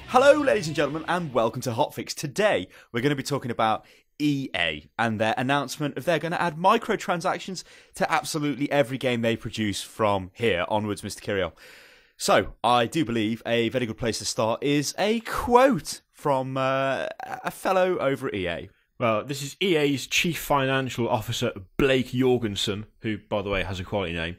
Hello, ladies and gentlemen, and welcome to HOTFIX. Today, we're going to be talking about EA and their announcement of they're going to add microtransactions to absolutely every game they produce from here onwards, Mr. Kirioth. So, I do believe a very good place to start is a quote from a fellow over at EA. Well, this is EA's Chief Financial Officer, Blake Jorgensen, who, by the way, has a quality name.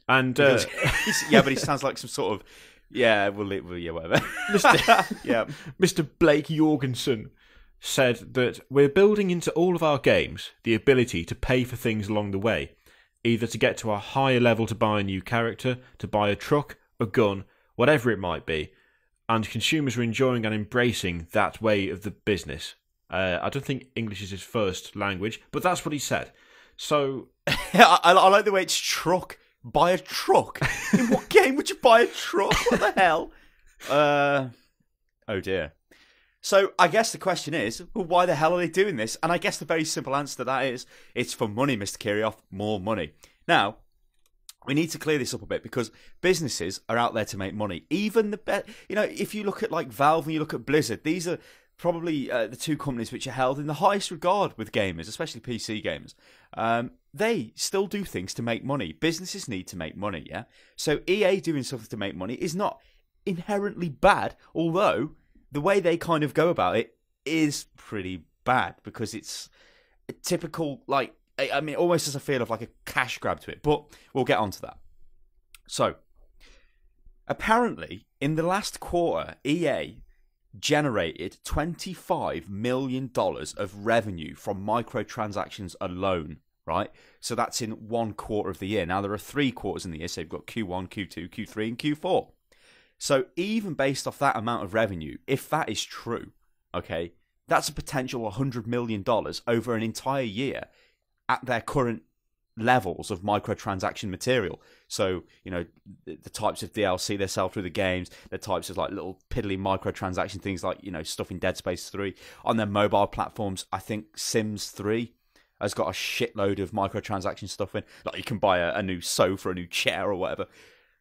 And yeah, but he sounds like some sort of... Yeah, whatever. Mr. Blake Jorgensen said that we're building into all of our games the ability to pay for things along the way, either to get to a higher level to buy a new character, to buy a truck, a gun, whatever it might be, and consumers are enjoying and embracing that way of the business. I don't think English is his first language, but that's what he said. So I like the way it's truck. Buy a truck? In what game would you buy a truck? What the hell? Oh dear. So I guess the question is, well, why the hell are they doing this? And I guess the very simple answer to that is, it's for money, Mr. Kirioth, more money. Now, we need to clear this up a bit because businesses are out there to make money. Even if you look at like Valve and you look at Blizzard, these are probably the two companies which are held in the highest regard with gamers, especially PC gamers. They still do things to make money. Businesses need to make money, yeah? So EA doing something to make money is not inherently bad, although the way they kind of go about it is pretty bad because it's a typical, like, I mean, almost has a feel of like a cash grab to it, but we'll get onto that. So, apparently, in the last quarter, EA generated $25 million of revenue from microtransactions alone, right? So that's in 1 quarter of the year. Now, there are 3 quarters in the year, so you've got Q1, Q2, Q3, and Q4. So even based off that amount of revenue, if that is true, okay, that's a potential $100 million over an entire year at their current levels of microtransaction material. So, you know, the types of DLC they sell through the games, the types of like little piddly microtransaction things like, you know, stuff in Dead Space 3. On their mobile platforms, I think Sims 3 has got a shitload of microtransaction stuff in. Like you can buy a new sofa, a new chair or whatever.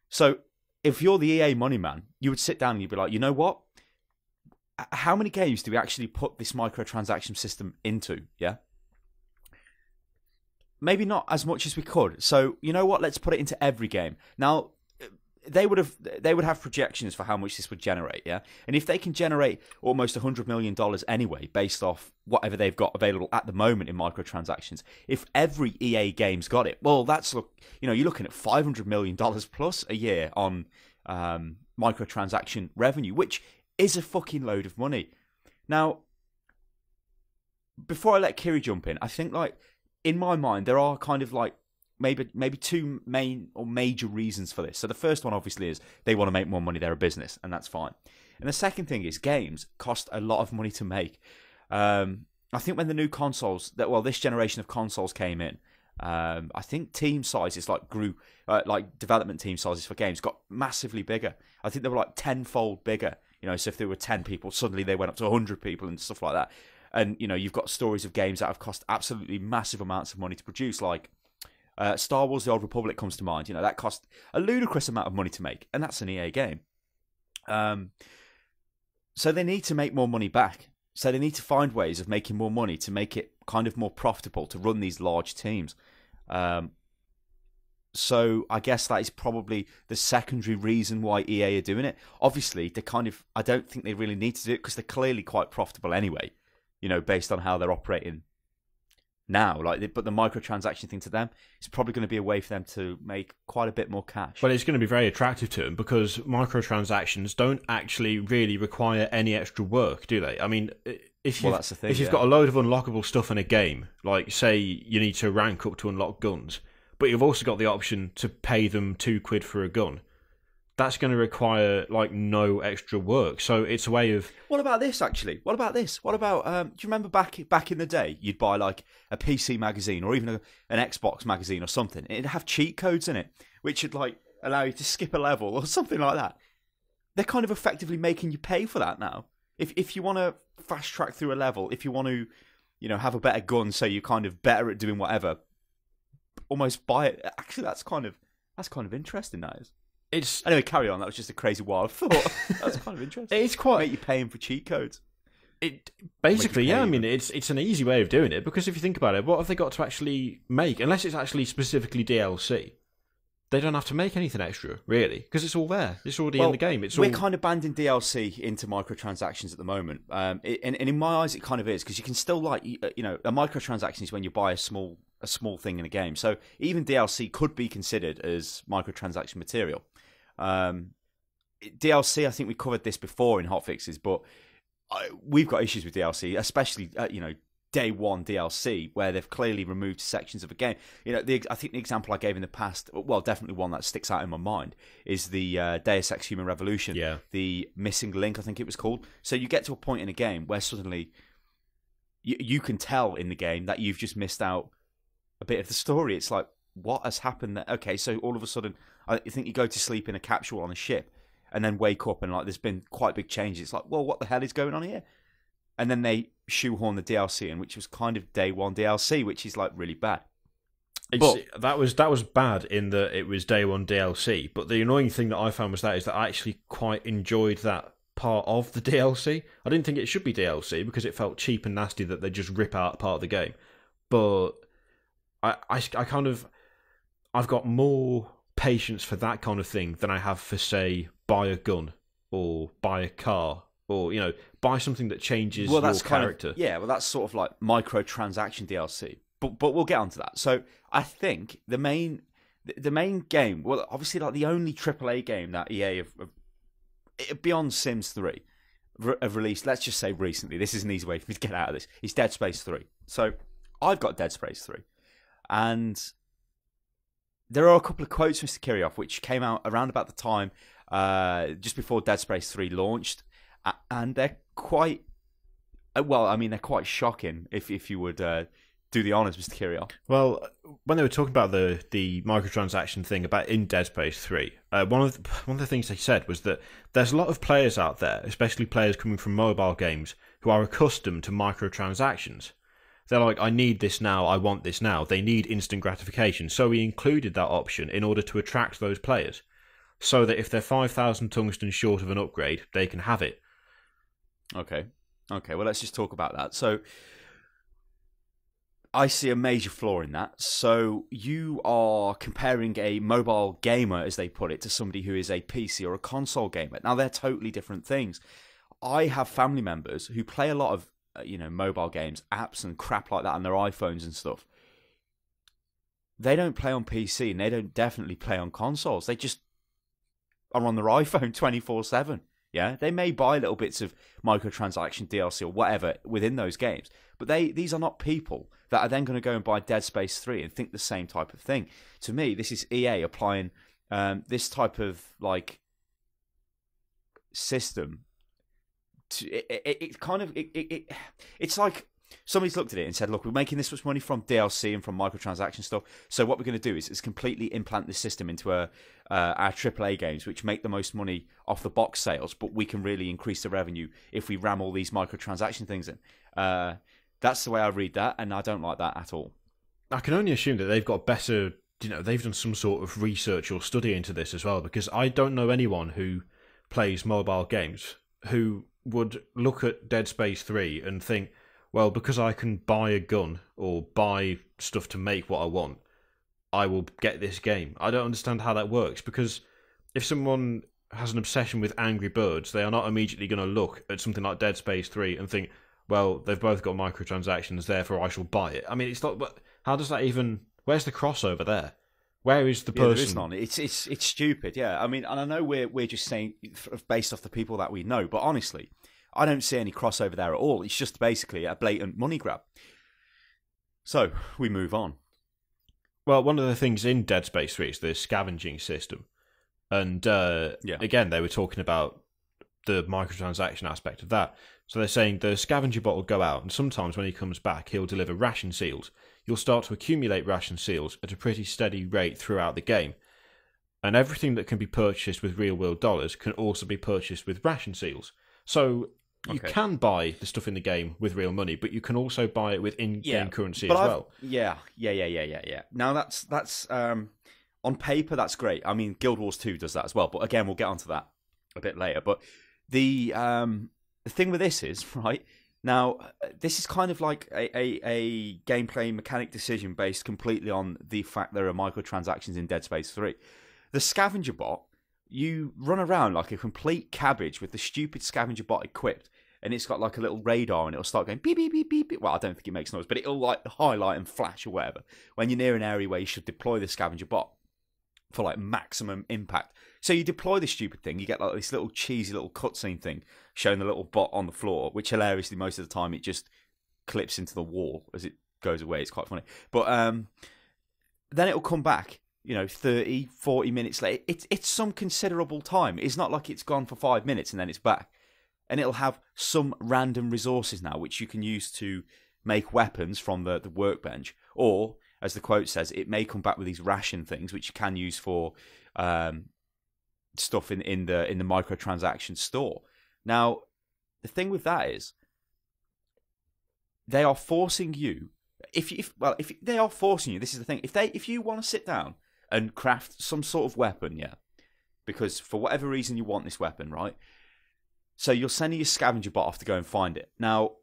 So if you're the EA money man, you would sit down and you'd be like, you know what? How many games do we actually put this microtransaction system into? Yeah. Maybe not as much as we could. So, you know what? Let's put it into every game. Now, they would have projections for how much this would generate, yeah? And if they can generate almost $100 million anyway, based off whatever they've got available at the moment in microtransactions, if every EA game's got it, well, that's, you know, you're looking at $500 million plus a year on microtransaction revenue, which is a fucking load of money. Now, before I let Kiri jump in, I think, like, in my mind, there are kind of like maybe 2 main or major reasons for this. So the first one obviously is they want to make more money. They're a business, and that's fine. And the second thing is games cost a lot of money to make. I think when the new consoles, this generation of consoles came in, I think team sizes grew, like development team sizes for games got massively bigger. I think they were like 10-fold bigger. You know, so if there were 10 people, suddenly they went up to 100 people and stuff like that. And, you know, you've got stories of games that have cost absolutely massive amounts of money to produce, like Star Wars The Old Republic comes to mind. You know, that cost a ludicrous amount of money to make, and that's an EA game. So they need to make more money back. So they need to find ways of making more money to make it kind of more profitable to run these large teams. So I guess that is probably the secondary reason why EA are doing it. Obviously, I don't think they really need to do it because they're clearly quite profitable anyway. You know, based on how they're operating now. But the microtransaction thing to them is probably going to be a way for them to make quite a bit more cash. Well, it's going to be very attractive to them because microtransactions don't actually really require any extra work, do they? I mean, if you've got a load of unlockable stuff in a game, like say you need to rank up to unlock guns, but you've also got the option to pay them £2 for a gun, that's going to require like no extra work. So it's a way of... What about this, actually? What about this? What about... do you remember back in the day, you'd buy like a PC magazine or even an Xbox magazine or something. It'd have cheat codes in it, which would like allow you to skip a level or something like that. They're kind of effectively making you pay for that now. If you want to fast track through a level, if you want to, you know, have a better gun, so you're kind of better at doing whatever, almost buy it. Actually, that's kind of interesting, that is. It's Anyway, carry on. That was just a crazy wild thought. That's kind of interesting. it's quite Make you paying for cheat codes. It basically, yeah. I pay mean, it's an easy way of doing it because if you think about it, what have they got to actually make? Unless it's actually specifically DLC, they don't have to make anything extra, really, because it's all there. It's already in the game. We're kind of banding DLC into microtransactions at the moment, and in my eyes, it kind of is because you can still a microtransaction is when you buy a small thing in a game. So even DLC could be considered as microtransaction material. DLC, I think we covered this before in hotfixes, but we've got issues with DLC, especially day one DLC where they've clearly removed sections of a game. I think the example I gave in the past, well, definitely one that sticks out in my mind, is the Deus Ex Human Revolution. Yeah. The Missing Link, I think it was called. So you get to a point in a game where suddenly you can tell in the game that you've just missed out a bit of the story. It's like, what has happened there? Okay, so all of a sudden, I think you go to sleep in a capsule on a ship and then wake up and there's been quite big changes. It's like, well, what the hell is going on here? And then they shoehorn the DLC in, which was kind of day one DLC, which is really bad. But that was bad in that it was day one DLC. But the annoying thing that I found is that I actually quite enjoyed that part of the DLC. I didn't think it should be DLC because it felt cheap and nasty that they just rip out part of the game. But I've got more patience for that kind of thing than I have for, say, buy a gun or buy a car or buy something that changes your character. That's sort of like microtransaction DLC. But we'll get onto that. So I think the main game, well, obviously the only AAA game that EA have beyond Sims 3 have released, let's just say recently, this is an easy way for me to get out of this, is Dead Space 3. So I've got Dead Space 3. And there are a couple of quotes, Mr. Kirioth, which came out around about the time just before Dead Space 3 launched, and they're quite they're quite shocking if you would do the honours, Mr. Kirioth. Well, when they were talking about the microtransaction thing about in Dead Space 3, one of the things they said was that there's a lot of players out there, especially players coming from mobile games, who are accustomed to microtransactions. They're like, I need this now, I want this now. They need instant gratification. So we included that option in order to attract those players. So that if they're 5,000 tungsten short of an upgrade, they can have it. Okay, well, let's just talk about that. So I see a major flaw in that. So you are comparing a mobile gamer, as they put it, to somebody who is a PC or a console gamer. Now, they're totally different things. I have family members who play a lot of mobile games, apps and crap like that on their iPhones and stuff. They don't play on PC and they don't definitely play on consoles. They just are on their iPhone 24/7. Yeah, they may buy little bits of microtransaction DLC or whatever within those games, but these are not people that are then going to go and buy Dead Space 3 and think the same type of thing. To me, this is EA applying this type of system. It's like somebody's looked at it and said, look, we're making this much money from DLC and from microtransaction stuff, so what we're going to do is completely implant this system into our AAA games, which make the most money off the box sales, but we can really increase the revenue if we ram all these microtransaction things in. That's the way I read that, and I don't like that at all. I can only assume that they've got better, they've done some sort of research or study into this as well, because I don't know anyone who plays mobile games who would look at Dead Space 3 and think, well, because I can buy a gun or buy stuff to make what I want, I will get this game. I don't understand how that works, because if someone has an obsession with Angry Birds, they are not immediately going to look at something like Dead Space 3 and think, well, they've both got microtransactions, therefore I shall buy it. I mean, it's not. But how does that even? Where's the crossover there? Where is the person? There is none. It's stupid. Yeah, I mean, and I know we're just saying based off the people that we know, but honestly, I don't see any crossover there at all. It's just basically a blatant money grab. So we move on. Well, one of the things in Dead Space 3 is the scavenging system, and again, they were talking about the microtransaction aspect of that. So they're saying the scavenger bot will go out, and sometimes when he comes back, he'll deliver ration seals. You'll start to accumulate ration seals at a pretty steady rate throughout the game. And everything that can be purchased with real-world dollars can also be purchased with ration seals. So you can buy the stuff in the game with real money, but you can also buy it with in-game currency as well. Yeah. Now that's on paper, that's great. I mean, Guild Wars 2 does that as well. But again, we'll get onto that a bit later. But the thing with this is, right, now, this is kind of like a gameplay mechanic decision based completely on the fact there are microtransactions in Dead Space 3. The scavenger bot, you run around like a complete cabbage with the stupid scavenger bot equipped, and it's got like a little radar, and it'll start going beep, beep, beep, beep, beep. Well, I don't think it makes noise, but it'll like highlight and flash or whatever when you're near an area where you should deploy the scavenger bot for like maximum impact. So you deploy the stupid thing, you get like this little cheesy little cutscene thing showing the little bot on the floor, which hilariously most of the time it just clips into the wall as it goes away. It's quite funny. But then it'll come back, 30, 40 minutes later. It's some considerable time. It's not like it's gone for 5 minutes and then it's back. And it'll have some random resources now which you can use to make weapons from the workbench. Or, as the quote says, it may come back with these ration things which you can use for stuff in the microtransaction store. Now, the thing with that is, they are forcing you. If they are forcing you, this is the thing. If you want to sit down and craft some sort of weapon, yeah, because for whatever reason you want this weapon, right? So you're sending your scavenger bot off to go and find it. Now,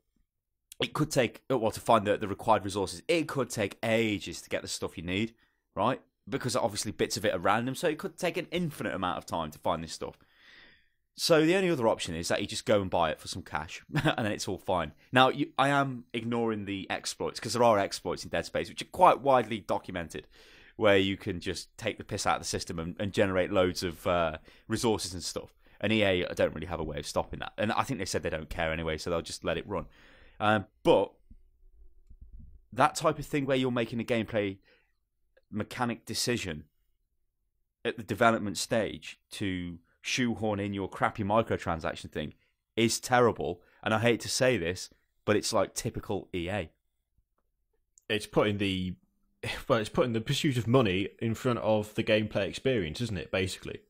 it could take, well, to find the required resources, it could take ages to get the stuff you need, right? Because obviously bits of it are random, so it could take an infinite amount of time to find this stuff. So the only other option is that you just go and buy it for some cash, and then it's all fine. Now, I am ignoring the exploits, because there are exploits in Dead Space, which are quite widely documented, where you can just take the piss out of the system and generate loads of resources and stuff. And EA don't really have a way of stopping that. And I think they said they don't care anyway, so they'll just let it run. But that type of thing where you're making a gameplay mechanic decision at the development stage to shoehorn in your crappy microtransaction thing is terrible. And I hate to say this, but it's like typical EA. It's putting the pursuit of money in front of the gameplay experience, isn't it, basically?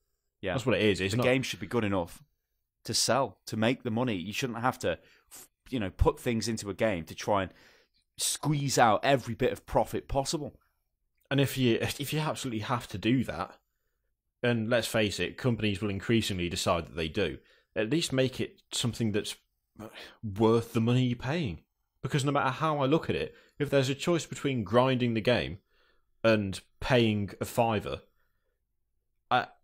Yeah. That's what it is. The game should be good enough to sell, to make the money. You shouldn't have to, put things into a game to try and squeeze out every bit of profit possible. And if you absolutely have to do that, and let's face it, companies will increasingly decide that they do, at least make it something that's worth the money you're paying. Because no matter how I look at it, if there's a choice between grinding the game and paying a $5,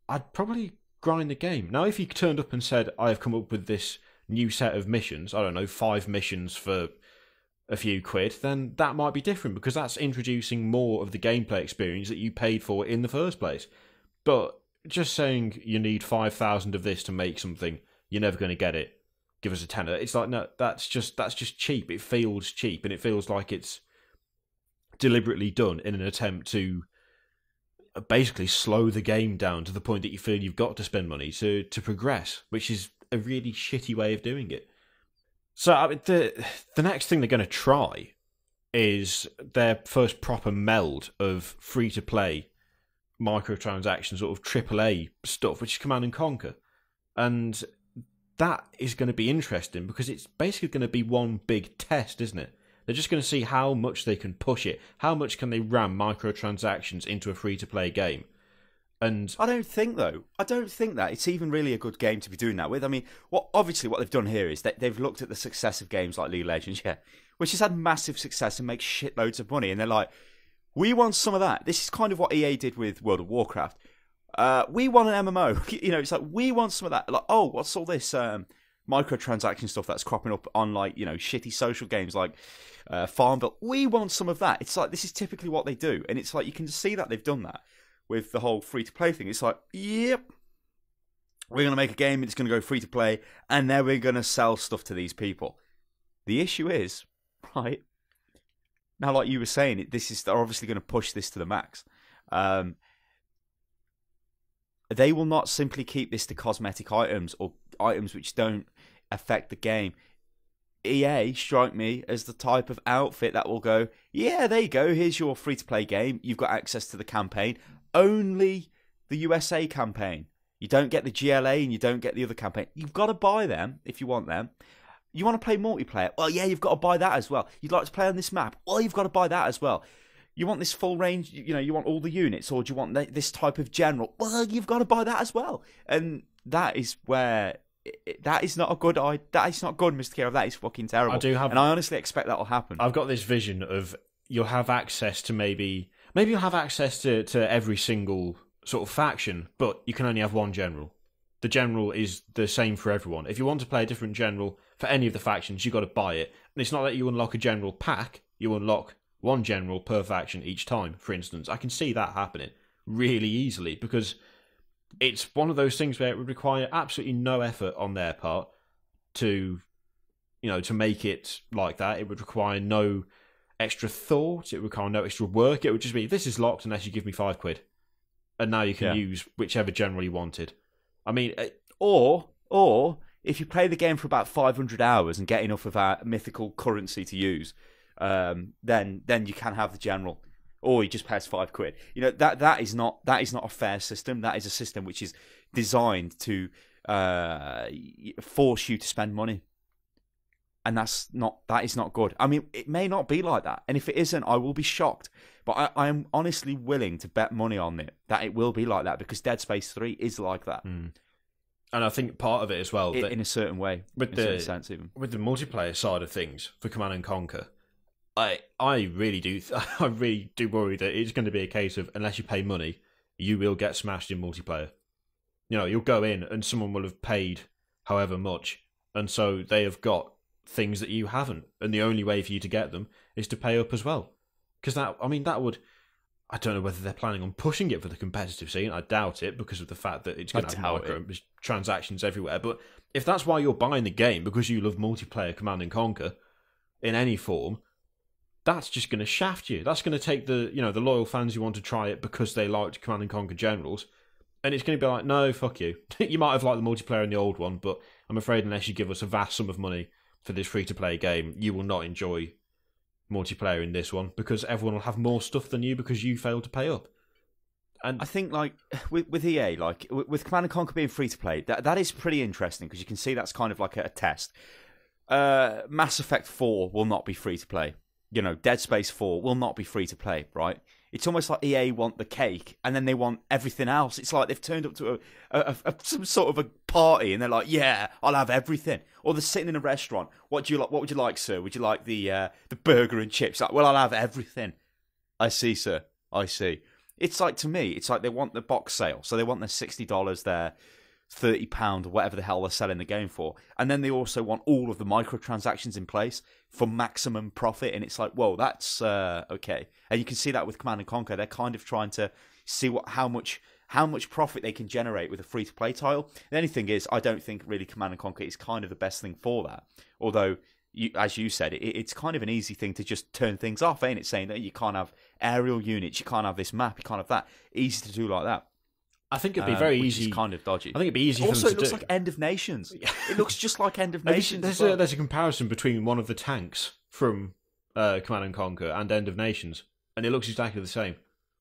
I'd probably grind the game. Now, if you turned up and said, I have come up with this new set of missions, I don't know, 5 missions for a few quid, then that might be different, because that's introducing more of the gameplay experience that you paid for in the first place. But just saying you need 5,000 of this to make something, you're never going to get it, give us a tenner. It's like, no, that's just cheap. It feels cheap, and it feels like it's deliberately done in an attempt to basically slow the game down to the point that you feel you've got to spend money to progress, which is a really shitty way of doing it. So I mean, the next thing they're going to try is their first proper meld of free-to-play microtransactions, sort of AAA stuff, which is Command and Conquer. And that is going to be interesting, because it's basically going to be one big test, isn't it? They're just going to see how much they can push it. How much can they ram microtransactions into a free-to-play game? And I don't think that it's even really a good game to be doing that with. I mean, obviously what they've done here is that they've looked at the success of games like League of Legends, yeah, which has had massive success and makes shitloads of money. And they're like, we want some of that. This is kind of what EA did with World of Warcraft. We want an MMO. It's like, we want some of that. Like, oh, what's all this microtransaction stuff that's cropping up on, like, shitty social games like Farmville? We want some of that. It's like, this is typically what they do. And it's like, you can see that they've done that with the whole free-to-play thing. It's like, yep, we're going to make a game, it's going to go free-to-play, and then we're going to sell stuff to these people. The issue is, right, now, like you were saying, they're obviously going to push this to the max. They will not simply keep this to cosmetic items or items which don't affect the game. EA strike me as the type of outfit that will go, yeah, there you go, here's your free-to-play game, you've got access to the campaign, only the USA campaign. You don't get the GLA and you don't get the other campaign. You've got to buy them if you want them. You want to play multiplayer? Well, yeah, you've got to buy that as well. You'd like to play on this map? Well, you've got to buy that as well. You want this full range, you want all the units, or do you want this type of general? Well, you've got to buy that as well. And that is where that is not a good idea. That is not good, Mr. Kirioth. That is fucking terrible. And I honestly expect that will happen. I've got this vision of you'll have access to maybe you'll have access to every single sort of faction, but you can only have one general. The general is the same for everyone. If you want to play a different general for any of the factions, you've got to buy it. And it's not that you unlock a general pack, you unlock one general per faction each time, for instance. I can see that happening really easily because it's one of those things where it would require absolutely no effort on their part to make it like that. It would require no extra thought. It would require no extra work. It would just be, this is locked unless you give me £5. And now you can use whichever general you wanted. I mean, or if you play the game for about 500 hours and get enough of our mythical currency to use, then you can have the general, or you just pay us £5. That is not a fair system. That is a system which is designed to force you to spend money, and that is not good. I mean, it may not be like that, and if it isn't, I will be shocked. But I am honestly willing to bet money on it that it will be like that, because Dead Space 3 is like that. And I think part of it as well, in a certain way, with a certain sense even. With the multiplayer side of things for Command and Conquer, I really do worry that it's going to be a case of, unless you pay money, you will get smashed in multiplayer. You'll go in and someone will have paid however much, and so they have got things that you haven't, and the only way for you to get them is to pay up as well. Because that would, I don't know whether they're planning on pushing it for the competitive scene. I doubt it, because of the fact that it's going to have microtransactions everywhere. But if that's why you're buying the game, because you love multiplayer Command and Conquer in any form, that's just going to shaft you. That's going to take the loyal fans who want to try it because they liked Command and Conquer generals, and it's going to be like, no, fuck you. You might have liked the multiplayer in the old one, but I'm afraid unless you give us a vast sum of money for this free-to-play game, you will not enjoy multiplayer in this one, because everyone will have more stuff than you because you failed to pay up. And I think, like, with EA, like with Command and Conquer being free to play, that is pretty interesting, because you can see that's kind of like a test. Mass Effect 4 will not be free to play. Dead Space 4 will not be free to play, right? It's almost like EA want the cake and then they want everything else. It's like they've turned up to some sort of a party and they're like, yeah, I'll have everything. Or they're sitting in a restaurant. What do you like? What would you like, sir? Would you like the burger and chips? Like, well, I'll have everything. I see, sir. I see. It's like, to me, it's like they want the box sale. So they want their $60, their £30 or whatever the hell they're selling the game for. And then they also want all of the microtransactions in place for maximum profit. And it's like, whoa, that's okay. And you can see that with Command and Conquer. They're kind of trying to see how much profit they can generate with a free-to-play title. The only thing is, I don't think really Command and Conquer is kind of the best thing for that. Although, as you said, it's kind of an easy thing to just turn things off, ain't it? Saying that you can't have aerial units, you can't have this map, you can't have that. Easy to do like that. I think it'd be very easy. Is kind of dodgy. I think it'd be easy. Also, for them to it looks do. like End of Nations. It looks just like End of Nations. There's a comparison between one of the tanks from Command and Conquer and End of Nations, and it looks exactly the same,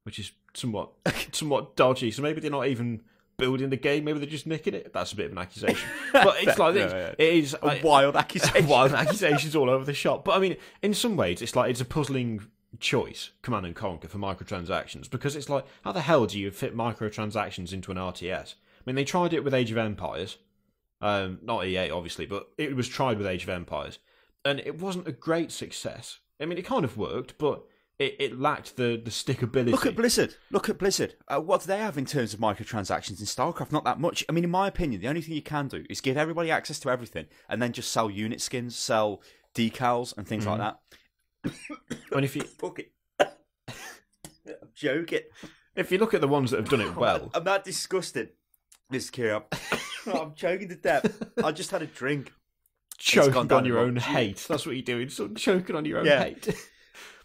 which is somewhat dodgy. So maybe they're not even building the game. Maybe they're just nicking it. That's a bit of an accusation, but it's like this. Yeah. It is a wild accusation. Wild accusations all over the shop. But I mean, in some ways, it's a puzzling choice, Command and Conquer, for microtransactions, because it's like, how the hell do you fit microtransactions into an RTS? I mean, they tried it with Age of Empires, not EA obviously, but it was tried with Age of Empires, and it wasn't a great success. I mean, it kind of worked, but it lacked the stickability. Look at Blizzard. What do they have in terms of microtransactions in StarCraft? Not that much. I mean, in my opinion, the only thing you can do is give everybody access to everything, and then just sell unit skins, sell decals, and things like that. And if you I'm joking. If you look at the ones that have done it well, I'm not disgusted, Mr. Kirioth. I'm choking to death. I just had a drink. Choking on your own hate. That's what you're doing. Choking on your own hate.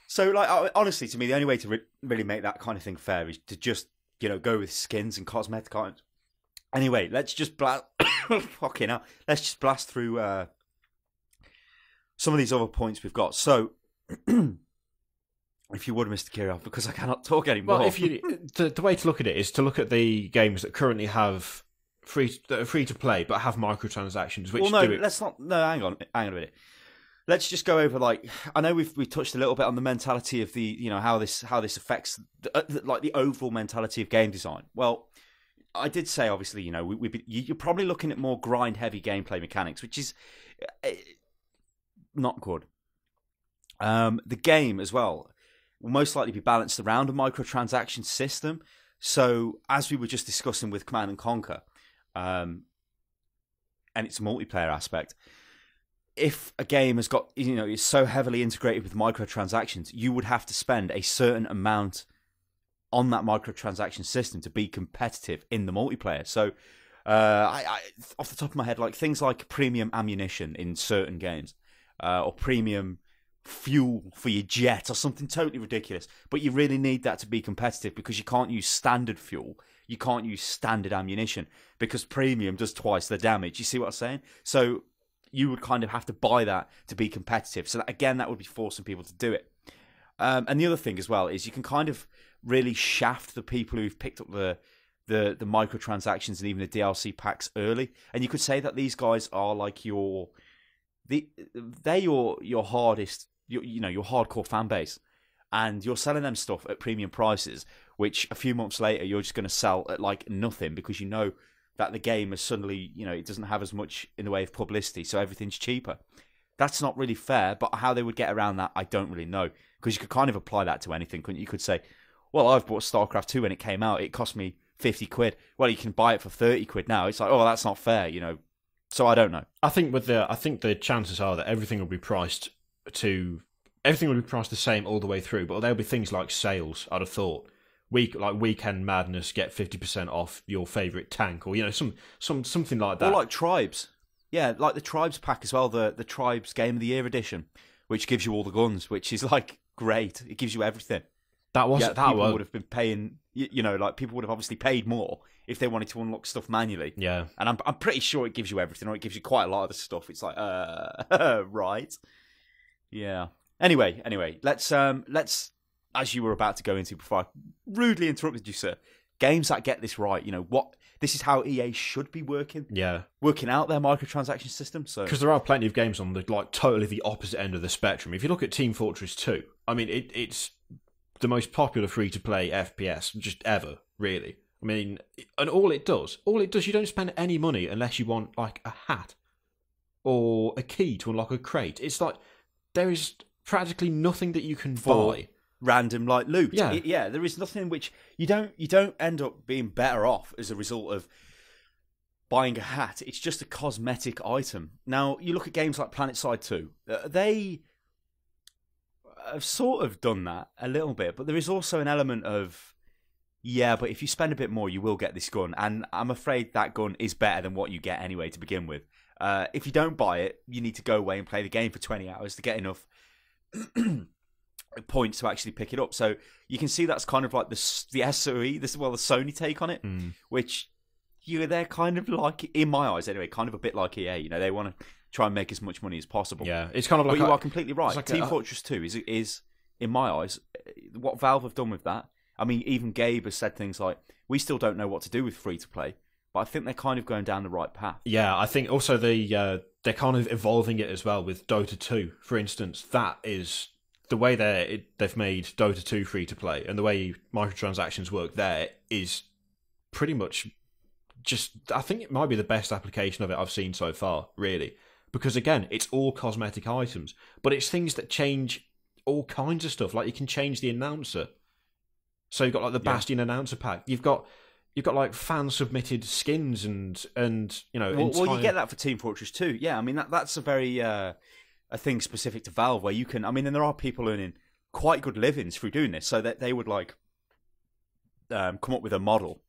So, like, honestly, to me, the only way to really make that kind of thing fair is to just, go with skins and cosmetic items. Anyway, let's just blast. Fucking hell. Let's just blast through some of these other points we've got. So, if you would, Mr. Kirioth, because I cannot talk anymore. Well, the way to look at it is to look at the games that currently have free to play but have microtransactions. Which let's not. No, hang on a minute. let's just go over, like, I know we touched a little bit on the mentality of the, you know, how this affects the overall mentality of game design. Well, I did say, obviously, you know, you're probably looking at more grind heavy gameplay mechanics, which is not good. The game as well will most likely be balanced around a microtransaction system. So, as we were just discussing with Command and Conquer, and its multiplayer aspect, if a game has got, you know, is so heavily integrated with microtransactions, you would have to spend a certain amount on that microtransaction system to be competitive in the multiplayer. So, I off the top of my head, like things like premium ammunition in certain games, or premium fuel for your jet, or something totally ridiculous. But you really need that to be competitive, because you can't use standard fuel, you can't use standard ammunition, because premium does twice the damage. You see what I'm saying? So you would kind of have to buy that to be competitive. So that, again, that would be forcing people to do it. And the other thing as well is you can kind of really shaft the people who've picked up the microtransactions and even the DLC packs early. And you could say that these guys are like your hardest, your hardcore fan base, and you're selling them stuff at premium prices, which a few months later you're just going to sell at like nothing, because you know that the game is suddenly, you know, it doesn't have as much in the way of publicity, so everything's cheaper. That's not really fair, but how they would get around that, I don't really know, because you could kind of apply that to anything, couldn't you? You could say, well, I've bought StarCraft 2 when it came out, it cost me 50 quid. Well, you can buy it for 30 quid now. It's like, oh, that's not fair, you know. So I don't know. I think the chances are that everything will be priced the same all the way through, but there'll be things like sales, I'd have thought. Weekend Madness, get 50% off your favourite tank, or, you know, something like that. Or like Tribes. Yeah, like the Tribes pack as well, the Tribes Game of the Year edition, which gives you all the guns, which is like great. It gives you everything. People would have been paying, you know, like people would have obviously paid more if they wanted to unlock stuff manually. Yeah. And I'm pretty sure it gives you everything, or it gives you quite a lot of the stuff. It's like, right. Yeah. Anyway, let's as you were about to go into before I rudely interrupted you, sir, games that get this right, you know, this is how EA should be working. Yeah. Working out their microtransaction system. So, because there are plenty of games on the totally the opposite end of the spectrum. If you look at Team Fortress 2, I mean, it's the most popular free-to-play FPS just ever, really. I mean, and all it does, you don't spend any money unless you want, like, a hat or a key to unlock a crate. It's like, there is practically nothing that you can buy. Random, like, loot. Yeah. There is nothing which you don't end up being better off as a result of buying a hat. It's just a cosmetic item. Now, you look at games like PlanetSide 2. They have sort of done that a little bit, but there is also an element of, yeah, but if you spend a bit more, you will get this gun, and I'm afraid that gun is better than what you get anyway to begin with. If you don't buy it, you need to go away and play the game for 20 hours to get enough points to actually pick it up. So you can see that's kind of like the SOE, the Sony take on it, which they're kind of like, in my eyes anyway, kind of a bit like EA. You know, they want to try and make as much money as possible. Yeah, it's kind of like. But you are completely right. Like Team Fortress 2 is, in my eyes, what Valve have done with that. I mean, even Gabe has said things like, we still don't know what to do with free-to-play, but I think they're kind of going down the right path. Yeah, I think also they're kind of evolving it as well with Dota 2, for instance. That is the way they've made Dota 2 free-to-play, and the way microtransactions work there is pretty much just, I think it might be the best application of it I've seen so far, really. Because again, it's all cosmetic items, but it's things that change all kinds of stuff. Like you can change the announcer. So you've got like the Bastion announcer pack. You've got like fan submitted skins and you know. Well, you get that for Team Fortress 2. Yeah, I mean that's a very a thing specific to Valve where you can. I mean, and there are people earning quite good livings through doing this, so that they would like come up with a model,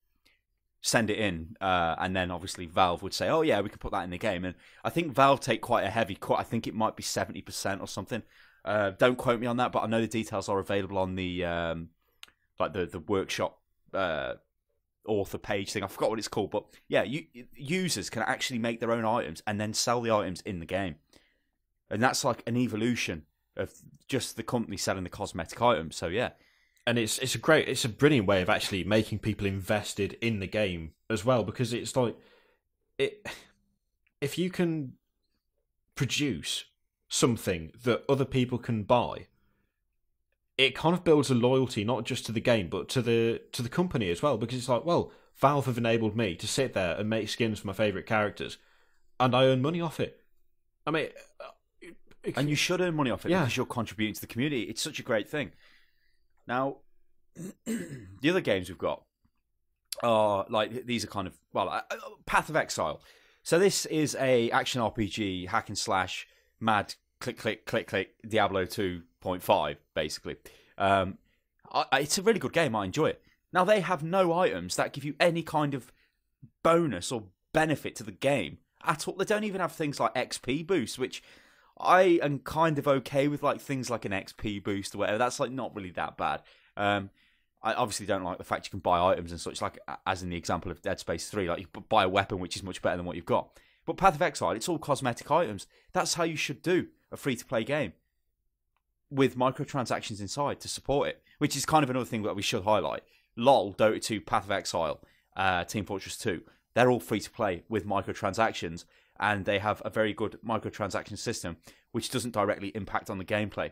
send it in, and then obviously Valve would say, "Oh yeah, we can put that in the game." And I think Valve take quite a heavy cut. I think it might be 70% or something. Don't quote me on that, but I know the details are available on the like the workshop author page thing. I forgot what it's called, but yeah, users can actually make their own items and then sell the items in the game, and that's like an evolution of just the company selling the cosmetic items. So yeah. And it's a brilliant way of actually making people invested in the game as well, because it's like if you can produce something that other people can buy, it kind of builds a loyalty not just to the game but to the company as well, because it's like, well, Valve have enabled me to sit there and make skins for my favourite characters, and I earn money off it. I mean, and you should earn money off it because you're contributing to the community. It's such a great thing. Now, the other games we've got are like, these are kind of, well, Path of Exile. So this is a action RPG hack and slash mad click click click click Diablo 2.5 basically. It's a really good game. I enjoy it. Now, they have no items that give you any kind of bonus or benefit to the game at all. They don't even have things like XP boost, which I am kind of okay with, like things like an XP boost or whatever. That's like not really that bad. I obviously don't like the fact you can buy items and such, like as in the example of Dead Space 3, like you buy a weapon which is much better than what you've got. But Path of Exile, it's all cosmetic items. That's how you should do a free-to-play game, with microtransactions inside to support it, which is kind of another thing that we should highlight. LoL, Dota 2, Path of Exile, Team Fortress 2, they're all free-to-play with microtransactions, and they have a very good microtransaction system which doesn't directly impact on the gameplay,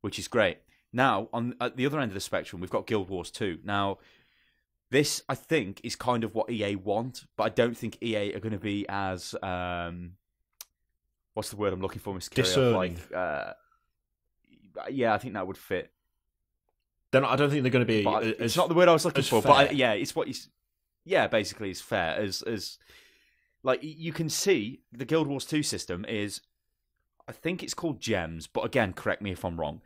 which is great. Now, at the other end of the spectrum, we've got Guild Wars 2. Now, this, I think, is kind of what EA want, but I don't think EA are going to be as... what's the word I'm looking for, Mr. Discerning. Yeah, I think that would fit. Then I don't think they're going to be... it's not the word I was looking for, fair. but it's what you... Yeah, basically, it's fair. As like, you can see, the Guild Wars 2 system is... I think it's called gems, but again, correct me if I'm wrong.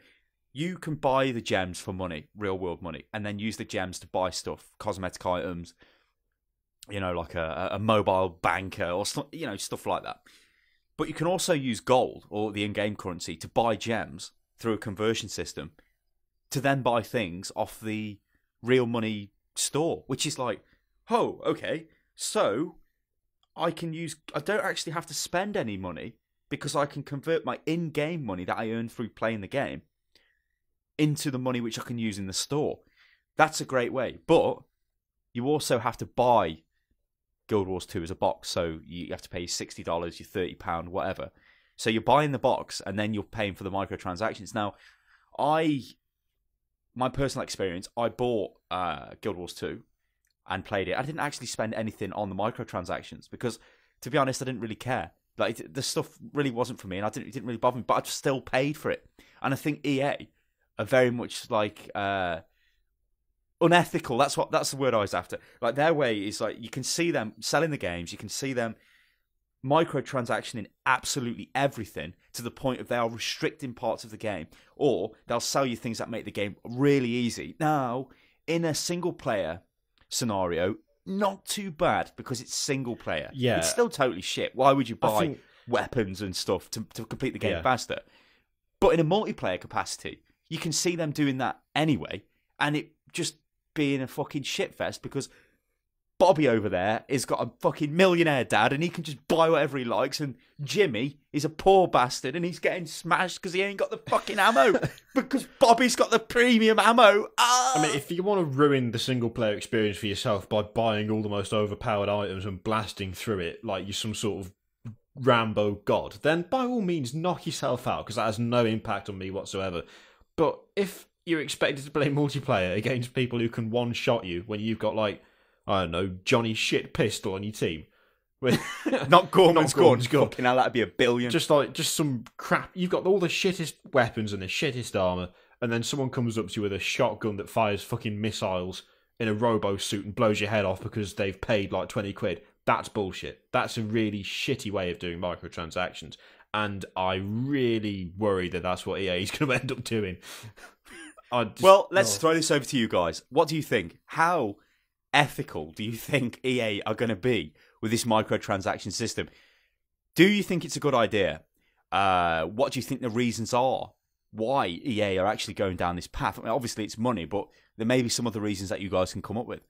You can buy the gems for money, real world money, and then use the gems to buy stuff, cosmetic items, like a mobile banker or stuff like that. But you can also use gold or the in-game currency to buy gems through a conversion system to then buy things off the real money store, which is like, oh, okay, so I don't actually have to spend any money because I can convert my in-game money that I earn through playing the game into the money which I can use in the store. That's a great way. But you also have to buy Guild Wars 2 as a box. So you have to pay $60, your £30, whatever. So you're buying the box and then you're paying for the microtransactions. Now, my personal experience, I bought Guild Wars 2 and played it. I didn't actually spend anything on the microtransactions because, to be honest, I didn't really care. Like, the stuff really wasn't for me, and it didn't really bother me. But I still paid for it. And I think EA are very much like unethical. That's the word I was after. Like, their way is like, you can see them selling the games, you can see them microtransactioning absolutely everything to the point of they are restricting parts of the game, or they'll sell you things that make the game really easy. Now, in a single player scenario, not too bad because it's single player. Yeah, it's still totally shit. Why would you buy weapons and stuff to complete the game faster? But in a multiplayer capacity, you can see them doing that anyway, and it just being a fucking shitfest because Bobby over there has got a fucking millionaire dad and he can just buy whatever he likes, and Jimmy is a poor bastard and he's getting smashed because he ain't got the fucking ammo because Bobby's got the premium ammo. I mean, if you want to ruin the single player experience for yourself by buying all the most overpowered items and blasting through it like you're some sort of Rambo god, then by all means knock yourself out, because that has no impact on me whatsoever. But if you're expected to play multiplayer against people who can one-shot you when you've got, like, I don't know, Johnny Shit Pistol on your team. Not Gorman's gun. Fucking hell, that'd be $1 billion. Just some crap. You've got all the shittest weapons and the shittest armour, and then someone comes up to you with a shotgun that fires fucking missiles in a robo suit and blows your head off because they've paid like 20 quid. That's bullshit. That's a really shitty way of doing microtransactions. And I really worry that that's what EA is going to end up doing. Well, let's throw this over to you guys. What do you think? How ethical do you think EA are going to be with this microtransaction system? Do you think it's a good idea? What do you think the reasons are why EA are actually going down this path? I mean, obviously, it's money, but there may be some other reasons that you guys can come up with.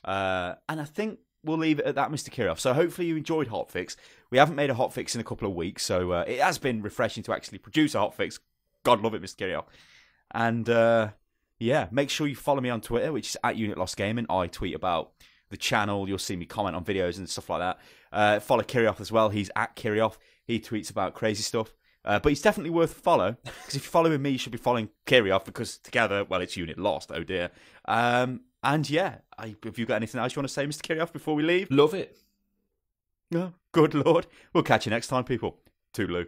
And I think we'll leave it at that, Mr. Kirioth. So hopefully you enjoyed HOTFIX. We haven't made a HOTFIX in a couple of weeks, so it has been refreshing to actually produce a HOTFIX. God love it, Mr. Kirioth. And yeah, make sure you follow me on Twitter, which is @UnitLostGaming. I tweet about the channel. You'll see me comment on videos and stuff like that. Follow Kirioth as well. He's @Kirioth. He tweets about crazy stuff. But he's definitely worth a follow, because if you're following me, you should be following Kirioth, because together, well, it's unit lost, oh dear. And yeah, have you got anything else you want to say, Mr. Kirioth, before we leave? Love it. No, good Lord. We'll catch you next time, people. Toodaloo.